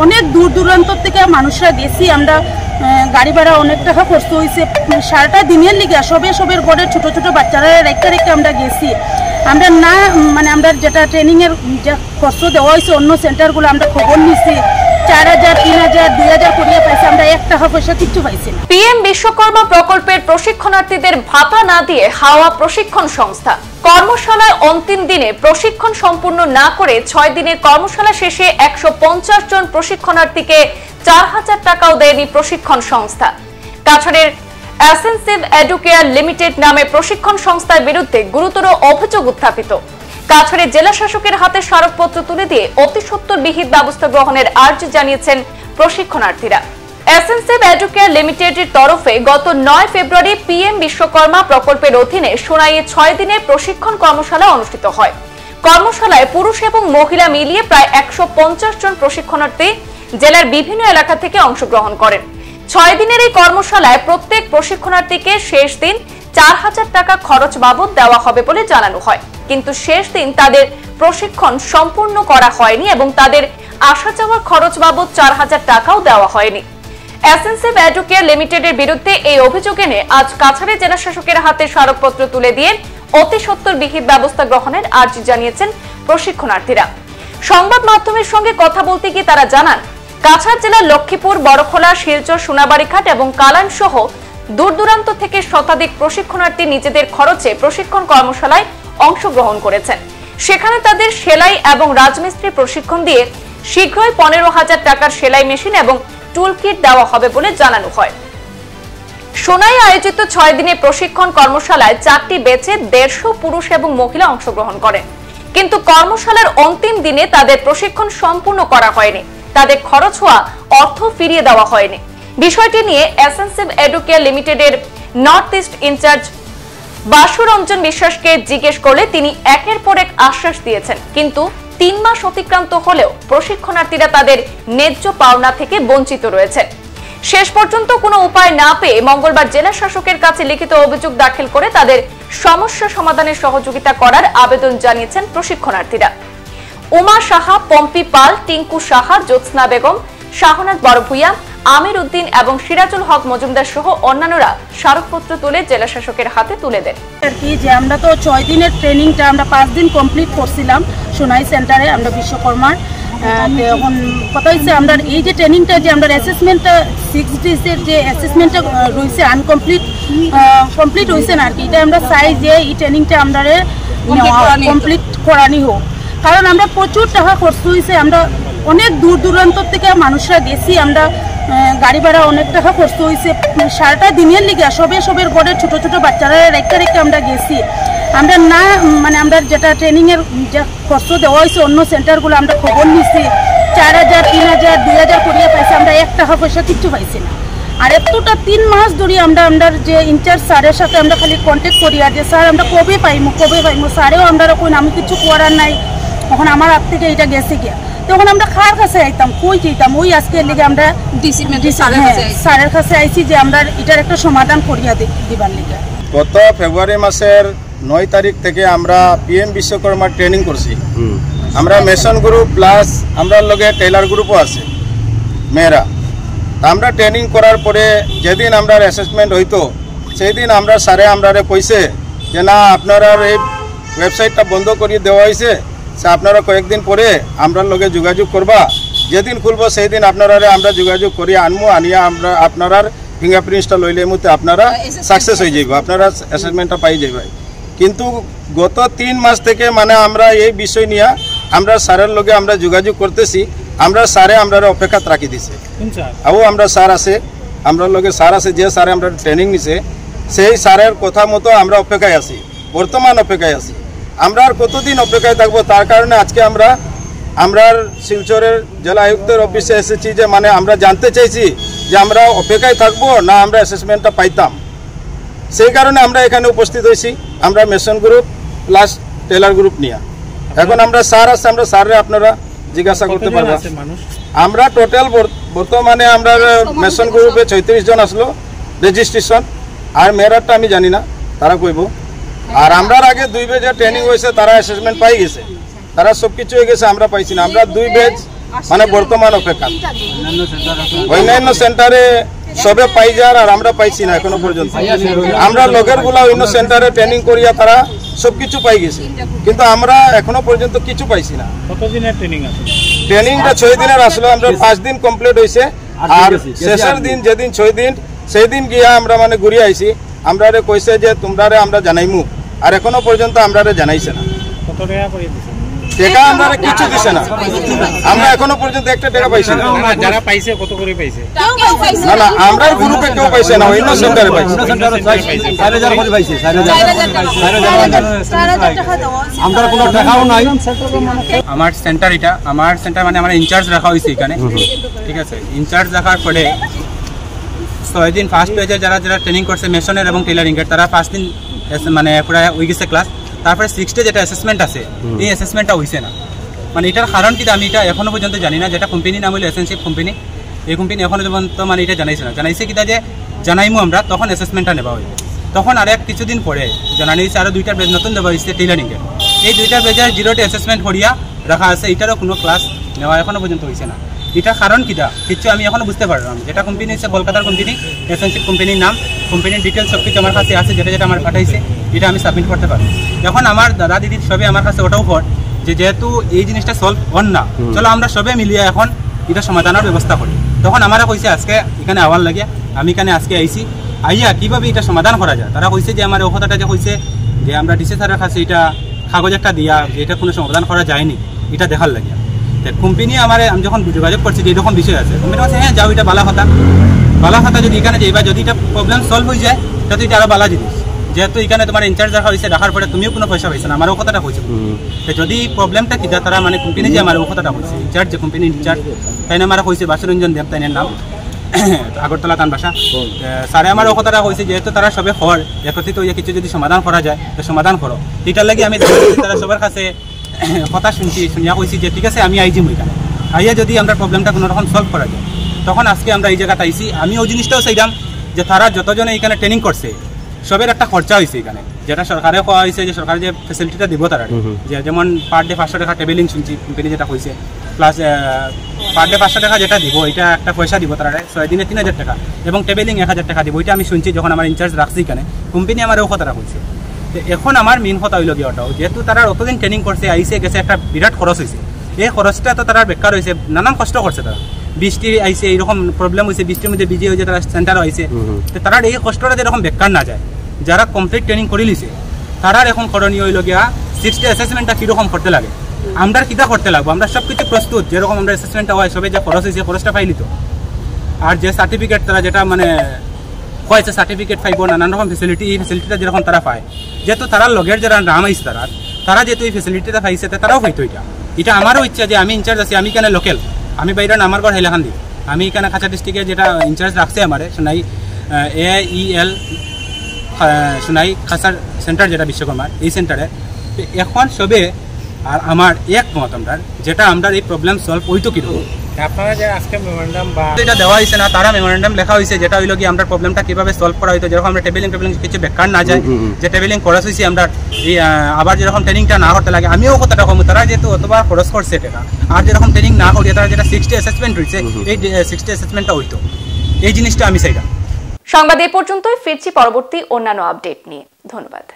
অনেক দূর দূরান্ত থেকে মানুষরা গেছি আমরা, গাড়ি ভাড়া অনেক টাকা খরচ হয়েছে, সারাটা দিনের লিগে সবের ঘরে ছোট ছোট বাচ্চারা রেখে আমরা গেছি। আমরা না মানে আমরা যেটা ট্রেনিংয়ের যে খরচ দেওয়া হয়েছে অন্য সেন্টারগুলো আমরা খবর নিছি, 4000, 3000, 2000 করিয়া পাইছে, আমরা 1 টাকা পয়সা কিচ্ছু পাইছি না। পিএম বিশ্বকর্মা প্রকল্পের প্রশিক্ষণার্থীদের ভাতা না দিয়ে হাওয়া প্রশিক্ষণ সংস্থা। কর্মশালায় অন্তিম দিনে প্রশিক্ষণ সম্পূর্ণ না করে 6 দিনের কর্মশালা শেষে 150 জন প্রশিক্ষণার্থীকে 4000 টাকাও দেয়নি প্রশিক্ষণ সংস্থা। কাছাড়ের অ্যাসেন্সিভ এডুকেয়ার লিমিটেড নামে প্রশিক্ষণ সংস্থার বিরুদ্ধে গুরুতর অভিযোগ উত্থাপিত। কাছাড়ের জেলা শাসকের হাতে স্মারকপত্র তুলে দিয়ে অতি সত্বর বিহিত ব্যবস্থা গ্রহণের আর্জি জানিয়েছেন প্রশিক্ষণার্থীরা। অ্যাসেন্সিভ এডুকেয়ার লিমিটেডের তরফে গত 9 ফেব্রুয়ারি পিএম বিশ্বকর্মা প্রকল্পের অধীনে সোনাইয়ে 6 দিনের প্রশিক্ষণ কর্মশালা অনুষ্ঠিত হয়। কর্মশালায় পুরুষ এবং মহিলা মিলিয়ে প্রায় 150 জন প্রশিক্ষণার্থী জেলার বিভিন্ন এলাকা থেকে অংশগ্রহণ করেন। 6 দিনের এই কর্মশালায় প্রত্যেক প্রশিক্ষণার্থীকে শেষ দিন 4000 টাকা খরচ বাবদ দেওয়া হবে বলে জানানো হয়, কিন্তু শেষ দিন তাদের প্রশিক্ষণ সম্পূর্ণ করা হয়নি এবং তাদের আসা যাওয়ার খরচ বাবদ 4000 টাকাও দেওয়া হয়নি। অ্যাসেন্সিভ এডুকেয়ার লিমিটেডের বিরুদ্ধে এই অভিযোগ এনে আজ কাছাড়ের জেলা শাসকের হাতে স্মারকপত্র তুলে দিয়ে অতি সত্বর বিহিত ব্যবস্থা গ্রহণের আর্জি জানিয়েছেন প্রশিক্ষণার্থীরা। সংবাদ মাধ্যমের সঙ্গে কথা বলতে গিয়ে তারা জানান, কাছাড় জেলার লক্ষ্মীপুর, বড়খোলা, শিলচর, সোনাবাড়িঘাট এবং কালান সহ দূর দূরান্ত থেকে শতাধিক প্রশিক্ষণার্থী নিজেদের খরচে প্রশিক্ষণ কর্মশালায় অংশগ্রহণ করেছেন। সেখানে তাদের সেলাই এবং রাজমিস্ত্রি প্রশিক্ষণ দিয়ে শীঘ্রই 15,000 টাকার সেলাই মেশিন এবং টুল কিট দেওয়া হবে বলে জানানো হয়। সোনাই আয়োজিত 6 দিনের প্রশিক্ষণ কর্মশালায় 4টি ব্যাচে 150 পুরুষ এবং মহিলা অংশগ্রহণ করেন, কিন্তু কর্মশালার অন্তিম দিনে তাদের প্রশিক্ষণ সম্পূর্ণ করা হয়নি, তাদের খরচ হওয়া অর্থ ফিরিয়ে দেওয়া হয়নি। বিষয়টি নিয়ে অ্যাসেন্সিভ এডুকেয়ার লিমিটেডের নর্থ ইস্ট ইনচার্জ বাসুরঞ্জন বিশ্বাসকে জিজ্ঞেস করলে তিনি একের পর এক আশ্বাস দিয়েছেন, কিন্তু 3 মাস অতিক্রান্ত হলেও প্রশিক্ষণার্থীরা তাদের ন্যায্য পাওনা থেকে বঞ্চিত রয়েছেন। শেষ পর্যন্ত কোনো উপায় না পেয়ে মঙ্গলবার জেলা শাসকের কাছে লিখিত অভিযোগ দাখিল করে তাদের সমস্যা সমাধানে সহযোগিতা করার আবেদন জানিয়েছেন প্রশিক্ষণার্থীরা। উমা সাহা, পম্পি পাল, টিঙ্কু সাহা, জ্যোৎস্না বেগম, শাহনাজ বড়ভূইয়া, আমির উদ্দিন এবং সিরাজুল হক মজুমদার সহ অন্যান্যরা স্মারকপত্র তুলে জেলা শাসকের হাতে তুলে দেন। যে আমরা তো 6 দিনের ট্রেনিংটা আমরা 5 দিন কমপ্লিট করছিলাম সোনাই সেন্টারে আমরা বিশ্বকর্মার। এখন কথা হচ্ছে আমরা এই যে ট্রেনিংটা যে আমরা অ্যাসেসমেন্টটা 6 ডেজের যে অ্যাসেসমেন্টটা রয়েছে কমপ্লিট হয়েছে না আর কি, এটা আমরা চাই যে এই ট্রেনিংটা আমরা কমপ্লিট করানি হোক, কারণ আমরা প্রচুর টাকা খরচ হয়েছে, আমরা অনেক দূর দূরান্ত থেকে মানুষরা গেছি, আমরা গাড়ি ভাড়া অনেক টাকা খরচ হয়েছে, সারাটা দিনের লিগে সবের ঘরে ছোট ছোট বাচ্চারা রেখে আমরা গেছি। আমরা না মানে আমরা যেটা ট্রেনিংয়ের যে খরচ দেওয়া হয়েছে অন্য সেন্টারগুলো আমরা খবর নিছি, 4000, 3000, 2000 করিয়া পাইছে, আমরা 1 টাকা পয়সা কিচ্ছু পাইছি না। আর এতটা 3 মাস ধরে আমরা যে ইনচার্জ স্যারের সাথে আমরা খালি কন্ট্যাক্ট করি আর যে স্যার আমরা কবে পাইমু স্যারেও আমরা কোন আমি কিছু করার নাই, তখন আমার হাত থেকে এটা গেছে গিয়া, তখন আমরা কার কাছে আইতাম, কই যেতাম, ওই আজকের লিগে আমরা স্যারের কাছে আইছি যে আমরা এটার একটা সমাধান করিয়া দিবার লিগে। গত ফেব্রুয়ারি মাসের 9 তারিখ থেকে আমরা পিএম বিশ্বকর্মা ট্রেনিং করছি। আমরা মেশন গ্রুপ প্লাস আমরা লগে টেইলার গ্রুপও আছে মেয়েরা। আমরা ট্রেনিং করার পরে যেদিন আমরা অ্যাসেসমেন্ট হইতো সেই দিন আমরা স্যারে আমরা কইছে যে না আপনারা এই ওয়েবসাইটটা বন্ধ করিয়ে দেওয়া হয়েছে, আপনারা কয়েকদিন পরে আমরা লগে যোগাযোগ করবা, যেদিন খুলবো সেই দিন আপনারা আমরা যোগাযোগ করিয়ে আনবো, আনিয়া আমরা আপনার ফিঙ্গারপ্রিন্টসটা লইলে মধ্যে আপনারা সাকসেস হয়ে যাইব, আপনারা অ্যাসেসমেন্টটা পাই যাইব। কিন্তু গত 3 মাস থেকে মানে আমরা এই বিষয় নিয়ে আমরা স্যারের লগে আমরা যোগাযোগ করতেছি, আমরা স্যারে আমরা অপেক্ষা রাখি দিছে। আও আমরা স্যার আছে, আমরা লগে স্যার আছে, যে স্যারে আমরা ট্রেনিং নিছে সেই স্যারের কথা মতো আমরা অপেক্ষায় আছি, বর্তমান অপেক্ষায় আছি। আমরা আর কতদিন অপেক্ষায় থাকবো, তার কারণে আজকে আমরা শিলচরের জেলা আয়ুক্তের অফিসে এসেছি, যে মানে আমরা জানতে চাইছি যে আমরা অপেক্ষায় থাকবো না আমরা অ্যাসেসমেন্টটা পাইতাম, সেই কারণে আমরা এখানে উপস্থিত হয়েছি। আমরা মেশন গ্রুপ প্লাস টেলার গ্রুপ নিয়ে এখন আমরা স্যার আছে, আমরা স্যারে আপনারা জিজ্ঞাসা করতে পারবেন। আমরা টোটাল বর্তমানে আমরা মেশন গ্রুপে 36 জন আসলো রেজিস্ট্রেশন, আর মেয়েরারটা আমি জানি না, তারা কইব। আর আমরা আগে 2 ব্যাচে ট্রেনিং হয়েছে, তারা অ্যাসেসমেন্ট পাই গেছে, তারা সব কিছু হয়ে গেছে, আমরা পাইছি না। আমরা 2 ব্যাচ মানে বর্তমান অপেক্ষা অন্যান্য সেন্টারে সবে পাই যার আর আমরা পাইছি না এখনো পর্যন্ত। আমরা লগের গুলা অন্য সেন্টারে ট্রেনিং করিয়া তারা সবকিছু পাই গেছে, কিন্তু আমরা এখনো পর্যন্ত কিছু পাইছি না। কতদিনের ট্রেনিং আছে? ট্রেনিংটা 6 দিনের আসলে আমরা 5 দিন কমপ্লিট হয়েছে, আর শেষের দিন যেদিন 6 দিন সেই দিন গিয়া আমরা মানে ঘুরে আইছি। আমরা কইছে যে তোমরা আমরা জানাইমু, আর এখনো পর্যন্ত আমরা জানাইছে না। কত টাকা করে দিছে? টাকা আমরা কিছু দিছে না, আমরা এখনো পর্যন্ত একটা টাকা পাইছি না। যারা পাইছে কত করে পাইছে? না না, আমরা গ্রুপে কেউ পাইছে না, অন্য সেন্টারে পাইছে। 4000 করে পাইছে, 4000 আমরা কোনো টাকাও নাই। আমার সেন্টার এটা, আমার সেন্টার মানে আমার ইনচার্জ রাখা হয়েছে এখানে, ঠিক আছে। ইনচার্জ রাখার পরে 6 দিন ফার্স্ট পেজে যারা যারা ট্রেনিং করছে মেশনের এবং টেলারিংয়ের, তারা 5 দিন মানে পুরো হয়ে গেছে ক্লাস। তারপরে 6 ডে যেটা অ্যাসেসমেন্ট আছে, এই অ্যাসেসমেন্টটা হয়েছে না। মানে এটার কারণ কি আমি এটা এখনো পর্যন্ত জানি না। যেটা কোম্পানি নাম হলো এসেনশিপ কোম্পানি, এই কোম্পানি এখনো পর্যন্ত মানে এটা জানাইছে না। জানাইছে কিনা যে জানাইমু আমরা, তখন অ্যাসেসমেন্টটা নেওয়া হইবে। তখন আর কিছুদিন পরে জানানি হয়েছে আরও 2টা বেজ নতুন দেওয়া হয়েছে টেলারিংয়ের। এই 2টা বেজের 0টা অ্যাসেসমেন্ট করিয়া রাখা আছে, এটারও কোনো ক্লাস নেওয়া এখনো পর্যন্ত হয়েছে না। এটার কারণ কিটা কিছু আমি এখনো বুঝতে পারলাম। যেটা কোম্পানি হচ্ছে কলকাতার কোম্পানি, এসেনশিপ কোম্পানির নাম, কোম্পানির ডিটেলস সব কিছু আমার কাছে আছে, যেটা যেটা আমার পাঠাইছে এটা আমি সাবমিট করতে পারি। এখন আমার দাদা দিদির সবে আমার কাছে ওটাও পর যে যেহেতু এই জিনিসটা সলভ হন না, চলো আমরা সবে মিলিয়ে এখন এটা সমাধানের ব্যবস্থা করি। তখন আমারা কইছে আজকে এখানে আওয়ার লাগিয়া আমি এখানে আজকে আইছি, আইয়া কীভাবে এটা সমাধান করা যায়। তারা কইছে যে আমার ও কথাটা যে কইছে যে আমরা ডিসি স্যারের কাছে এটা কাগজ একটা দিয়া যে এটা কোনো সমাধান করা যায়নি, এটা দেখার লাগিয়া। কোম্পানি আমার আমি যখন যোগাযোগ করছি যে এরকম বিষয় আছে, কোম্পানি বলছে হ্যাঁ যাও, এটা বালা কথা যদি এখানে যাইবা, যদি এটা প্রবলেম সলভ হয়ে যায় তাহলে এটা আরও বালা জিনিস। যেহেতু এখানে তোমার ইনচার্জ রাখা হয়েছে, রাখার পরে তুমিও কোনো পয়সা পাইছে না, আমারও কথাটা হয়েছে। যদি প্রবলেমটা কিনা তারা মানে কোম্পানি যে আমার ও কথাটা হয়েছে, ইনচার্জ যে কোম্পানি ইনচার্জ তাই না আমার হয়েছে বাসুরঞ্জন দেব, তাই নাম আগরতলা তান বাসা। স্যারে আমার ও কথাটা হয়েছে যেহেতু তারা সবে হর একত্রিত হয়ে কিছু যদি সমাধান করা যায় তো সমাধান করো। এটার লাগে আমি তারা সবার কাছে কথা শুনিয়া কইছি যে ঠিক আছে আমি আইজিম এখানে আইয়া যদি আমরা প্রবলেমটা কোনো রকম সলভ করা যায়। তখন আজকে আমরা এই জায়গাতে আইছি। আমি ওই জিনিসটাও চাইলাম যে তারা যতজনে এখানে ট্রেনিং করছে সবের একটা খরচা হয়েছে এখানে, যেটা সরকারে কোয়া হয়েছে যে সরকার যে ফেসিলিটিটা দিব তারা, যে যেমন পার ডে 500 টাকা টেবিলিং শুনছি কোম্পানি যেটা হয়েছে, প্লাস পার ডে 500 টাকা যেটা দিব এটা একটা পয়সা দিব তারা 6 দিনে 3000 টাকা, এবং টেবিলিং 1000 টাকা দিব। ওইটা আমি শুনছি যখন আমার ইনচার্জ রাখছি এখানে, কোম্পানি আমার ও কথাটা হয়েছে। এখন আমার মেন কথা হইল গিয়ে ওটাও, যেহেতু তারা অতদিন ট্রেনিং করছে আইসে গেছে, একটা বিরাট খরচ হয়েছে। এই খরচটা তো তারা বেকার হয়েছে, নানান কষ্ট করছে তারা। বৃষ্টি আইসে এইরকম প্রবলেম হয়েছে, বৃষ্টির মধ্যে বিজি হয়েছে, তারা সেন্টারও আইসে। তো তারা এই কষ্টটা যেরকম বেকার না যায়, যারা কমপ্লিট ট্রেনিং করে লিছে তারার এখন করণীয় হইল গিয়া 6 ডে অ্যাসেসমেন্টটা কীরকম করতে লাগে, আমরা কিতা করতে লাগবো। আমরা সব কিছু প্রস্তুত, যেরকম আমরা অ্যাসেসমেন্টটা হয় সবে যে খরচ হয়েছে খরচটা পাইলি তো, আর যে সার্টিফিকেট তারা যেটা মানে হয়েছে সার্টিফিকেট পাইব, নানান রকম ফেসিলিটি, এই ফেসিলিটিটা যেরকম তারা পায়, যেহেতু তারা লগের যারা নাম আইছে তারা যেহেতু এই ফেসিলিটিটা পাইছে তারাও পাইতো। এটা আমারও ইচ্ছা যে আমি ইনচার্জ আছি, আমি এখানে লোকাল, আমি বাইরে আমার ঘর হাইলাখান দিই, আমি এখানে খাঁচা ডিস্ট্রিক্টে যেটা ইনচার্জ রাখছে আমার সোনাই AEL সোনাই খাসার সেন্টার যেটা বিশ্বকর্মার, এই সেন্টারে এখন সবে আর আমার একমত আমরা যেটা আমরা এই প্রবলেম সলভ হইতো কীরকম। আপনারা যে আজকে মেমোরেন্ডাম বা এটা দেওয়া হয়েছে না, তারা মেমোরেন্ডাম লেখা হয়েছে যেটা হইলো কি আমরা প্রবলেমটা কিভাবে সলভ করা হইতো, যেরকম আমরা টেবিলিং কিছু বেকার না যায়, যে টেবিলিং খরচ হয়েছে আমরা এই আবার যেরকম ট্রেনিংটা না করতে লাগে। আমিও কথাটা কম, তারা যেহেতু অতবার খরচ করছে টাকা, আর যেরকম ট্রেনিং না করিয়ে তারা যেটা 6 ডে অ্যাসেসমেন্ট হয়েছে, এই 6 ডে অ্যাসেসমেন্টটা হইতো, এই জিনিসটা আমি চাইলাম। সংবাদ এ পর্যন্তই, ফিরছি পরবর্তী অন্যান্য আপডেট নিয়ে। ধন্যবাদ।